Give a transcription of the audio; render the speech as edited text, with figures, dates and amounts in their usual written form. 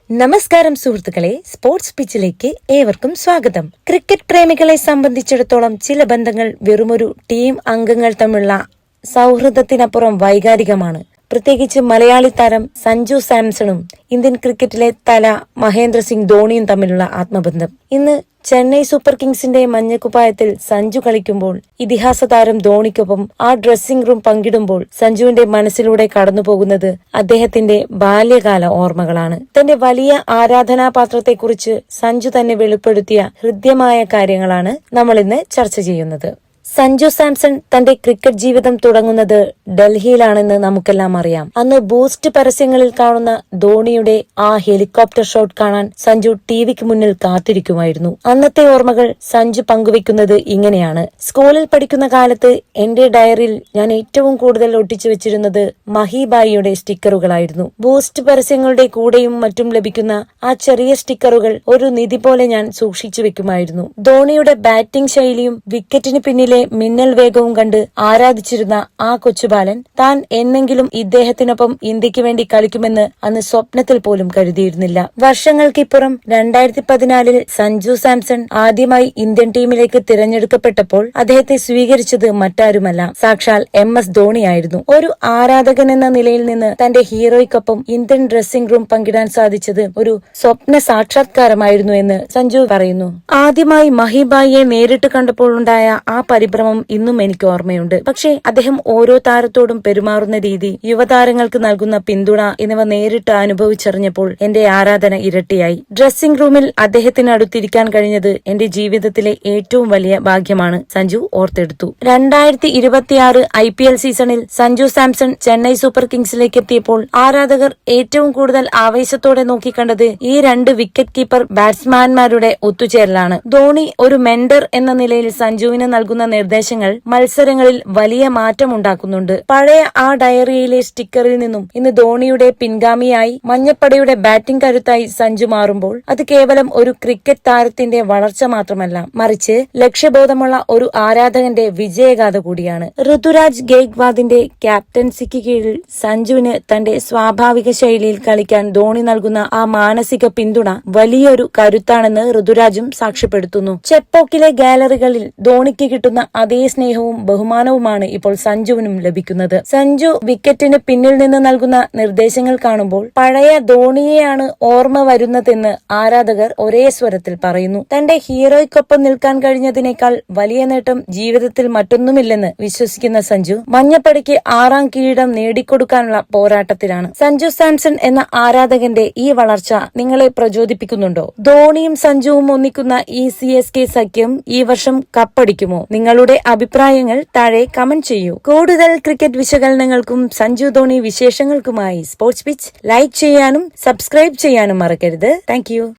നമസ്കാരം സുഹൃത്തുക്കളെ, സ്പോർട്സ് പിച്ചിലേക്ക് ഏവർക്കും സ്വാഗതം. ക്രിക്കറ്റ് പ്രേമികളെ സംബന്ധിച്ചിടത്തോളം ചില ബന്ധങ്ങൾ വെറുമൊരു ടീം അംഗങ്ങൾ തമ്മിലുള്ള സൗഹൃദത്തിനപ്പുറം വൈകാരികമാണ്. പ്രത്യേകിച്ച് മലയാളി താരം സഞ്ജു സാംസണും ഇന്ത്യൻ ക്രിക്കറ്റിലെ തല മഹേന്ദ്ര സിംഗ് ധോണിയും തമ്മിലുള്ള ആത്മബന്ധം. ഇന്ന് ചെന്നൈ സൂപ്പർ കിങ്സിന്റെ മഞ്ഞക്കുപ്പായത്തിൽ സഞ്ജു കളിക്കുമ്പോൾ ഇതിഹാസ താരം ധോണിക്കൊപ്പം ആ ഡ്രസ്സിംഗ് റൂം പങ്കിടുമ്പോൾ സഞ്ജുവിന്റെ മനസ്സിലൂടെ കടന്നുപോകുന്നത് അദ്ദേഹത്തിന്റെ ബാല്യകാല ഓർമ്മകളാണ്. തന്റെ വലിയ ആരാധനാപാത്രത്തെക്കുറിച്ച് സഞ്ജു തന്നെ വെളിപ്പെടുത്തിയ ഹൃദ്യമായ കാര്യങ്ങളാണ് നമ്മൾ ഇന്ന് ചർച്ച ചെയ്യുന്നത്. സഞ്ജു സാംസൺ തന്റെ ക്രിക്കറ്റ് ജീവിതം തുടങ്ങുന്നത് ഡൽഹിയിലാണെന്ന് നമുക്കെല്ലാം അറിയാം. അന്ന് ബൂസ്റ്റ് പരസ്യങ്ങളിൽ കാണുന്ന ധോണിയുടെ ആ ഹെലികോപ്റ്റർ ഷോട്ട് കാണാൻ സഞ്ജു ടിവിക്ക് മുന്നിൽ കാത്തിരിക്കുമായിരുന്നു. അന്നത്തെ ഓർമ്മകൾ സഞ്ജു പങ്കുവെക്കുന്നത് ഇങ്ങനെയാണ്: സ്കൂളിൽ പഠിക്കുന്ന കാലത്ത് എന്റെ ഡയറിയിൽ ഞാൻ ഏറ്റവും കൂടുതൽ ഒട്ടിച്ചു വെച്ചിരുന്നത് മഹിബായിയുടെ സ്റ്റിക്കറുകളായിരുന്നു. ബൂസ്റ്റ് പരസ്യങ്ങളുടെ കൂടെയും മറ്റും ലഭിക്കുന്ന ആ ചെറിയ സ്റ്റിക്കറുകൾ ഒരു നിധി പോലെ ഞാൻ സൂക്ഷിച്ചു വെക്കുമായിരുന്നു. ധോണിയുടെ ബാറ്റിംഗ് ശൈലിയും വിക്കറ്റിന് പിന്നിലെ മിന്നൽ വേഗവും കണ്ട് ആരാധിച്ചിരുന്ന ആ കൊച്ചുബാലൻ താൻ എന്നെങ്കിലും ഇദ്ദേഹത്തിനൊപ്പം ഇന്ത്യക്ക് വേണ്ടി കളിക്കുമെന്ന് അന്ന് സ്വപ്നത്തിൽ പോലും കരുതിയിരുന്നില്ല. വർഷങ്ങൾക്കിപ്പുറം 2014 സഞ്ജു സാംസൺ ആദ്യമായി ഇന്ത്യൻ ടീമിലേക്ക് തിരഞ്ഞെടുക്കപ്പെട്ടപ്പോൾ അദ്ദേഹത്തെ സ്വീകരിച്ചത് മറ്റാരുമല്ല, സാക്ഷാൽ MS ധോണിയായിരുന്നു. ഒരു ആരാധകൻ എന്ന നിലയിൽ നിന്ന് തന്റെ ഹീറോയ്ക്കൊപ്പം ഇന്ത്യൻ ഡ്രസ്സിംഗ് റൂം പങ്കിടാൻ സാധിച്ചത് ഒരു സ്വപ്ന സാക്ഷാത്കാരമായിരുന്നു എന്ന് സഞ്ജു പറയുന്നു. ആദ്യമായി മഹിബായിയെ നേരിട്ട് കണ്ടപ്പോൾ ഉണ്ടായ ആ പരിഭ്രമം ഇന്നും എനിക്ക് ഓർമ്മയുണ്ട്. പക്ഷേ അദ്ദേഹം ഓരോ താരത്തോടും പെരുമാറുന്ന രീതി, യുവതാരങ്ങൾക്ക് നൽകുന്ന പിന്തുണ എന്നിവ നേരിട്ട് അനുഭവിച്ചറിഞ്ഞപ്പോൾ എന്റെ ആരാധന ഇരട്ടിയായി. ഡ്രസ്സിംഗ് റൂമിൽ അദ്ദേഹത്തിന് അടുത്തിരിക്കാൻ കഴിഞ്ഞത് എന്റെ ജീവിതത്തിലെ ഏറ്റവും വലിയ ഭാഗ്യമാണ്, സഞ്ജു ഓർത്തെടുത്തു. 2026 IPL സീസണിൽ സഞ്ജു സാംസൺ ചെന്നൈ സൂപ്പർ കിങ്സിലേക്ക് എത്തിയപ്പോൾ ആരാധകർ ഏറ്റവും കൂടുതൽ ആവേശത്തോടെ നോക്കിക്കണ്ടത് ഈ രണ്ട് വിക്കറ്റ് കീപ്പർ ബാറ്റ്സ്മാൻമാരുടെ ഒത്തുചേരലാണ്. ധോണി ഒരു മെന്റർ എന്ന നിലയിൽ സഞ്ജുവിന് നൽകുന്ന നിർദ്ദേശങ്ങൾ മത്സരങ്ങളിൽ വലിയ മാറ്റമുണ്ടാക്കുന്നുണ്ട്. പഴയ ആ ഡയറിയിലെ സ്റ്റിക്കറിൽ നിന്നും ഇന്ന് ധോണിയുടെ പിൻഗാമിയായി മഞ്ഞപ്പടയുടെ ബാറ്റിംഗ് കരുത്തായി സഞ്ജു മാറുമ്പോൾ അത് കേവലം ഒരു ക്രിക്കറ്റ് താരത്തിന്റെ വളർച്ച മാത്രമല്ല, മറിച്ച് ലക്ഷ്യബോധമുള്ള ഒരു ആരാധകന്റെ വിജയഗാഥ കൂടിയാണ്. ഋതുരാജ് ഗെയ്ക്വാദിന്റെ ക്യാപ്റ്റൻസിക്ക് കീഴിൽ സഞ്ജുവിന് തന്റെ സ്വാഭാവിക ശൈലിയിൽ കളിക്കാൻ ധോണി നൽകുന്ന ആ മാനസിക പിന്തുണ വലിയൊരു കരുത്താണെന്ന് ഋതുരാജും സാക്ഷ്യപ്പെടുത്തുന്നു. ചെപ്പോക്കിലെ ഗാലറികളിൽ ധോണിക്ക് കിട്ടുന്ന അതേ സ്നേഹവും ബഹുമാനവുമാണ് ഇപ്പോൾ സഞ്ജുവിനും ലഭിക്കുന്നത്. സഞ്ജു വിക്കറ്റിന് പിന്നിൽ നിന്ന് നൽകുന്ന നിർദ്ദേശങ്ങൾ കാണുമ്പോൾ പഴയ ധോണിയെയാണ് ഓർമ്മ വരുന്നതെന്ന് ആരാധകർ ഒരേ സ്വരത്തിൽ പറയുന്നു. തന്റെ ഹീറോയ്ക്കൊപ്പം നിൽക്കാൻ കഴിഞ്ഞതിനേക്കാൾ വലിയ നേട്ടം ജീവിതത്തിൽ മറ്റൊന്നുമില്ലെന്ന് വിശ്വസിക്കുന്ന സഞ്ജു മഞ്ഞപ്പടയ്ക്ക് 6ാം കിരീടം നേടിക്കൊടുക്കാനുള്ള പോരാട്ടത്തിലാണ്. സഞ്ജു സാംസൺ എന്ന ആരാധകന്റെ ഈ വളർച്ച നിങ്ങളെ പ്രചോദിപ്പിക്കുന്നുണ്ടോ? ധോണിയും സഞ്ജുവും ഒന്നിക്കുന്ന ഈ CSK സഖ്യം ഈ വർഷം കപ്പടിക്കുമോ? നിങ്ങളുടെ അഭിപ്രായങ്ങൾ താഴെ കമന്റ് ചെയ്യൂ. കൂടുതൽ ക്രിക്കറ്റ് വിശകലനങ്ങൾക്കും സഞ്ജു ധോണി വിശേഷങ്ങൾക്കുമായി സ്പോർട്സ് പിച്ച് ലൈക്ക് ചെയ്യാനും സബ്സ്ക്രൈബ് ചെയ്യാനും മറക്കരുത്. താങ്ക്